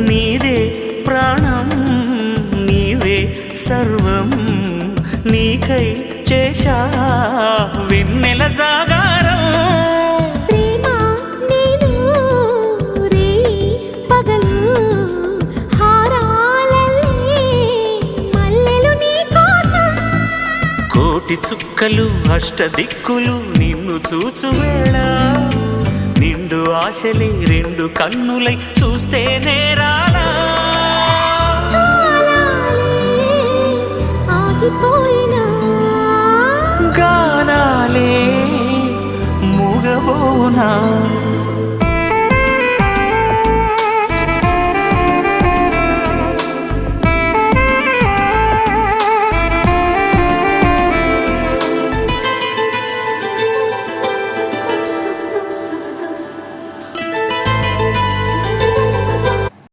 నీదే ప్రాణం నీవే సర్వం నీకై చేశా వెన్నెల జాగారం ప్రేమ నేను రే పగలు హారాలల్లే మల్లెలు నీ కోసం కోటి చుక్కలు అష్టదిక్కులు నిన్ను చూచువేళ నిండు ఆశలే రెండు కన్నులై చూస్తే నేరాలా ఆగిపోయినా గానాలే మూగబోనా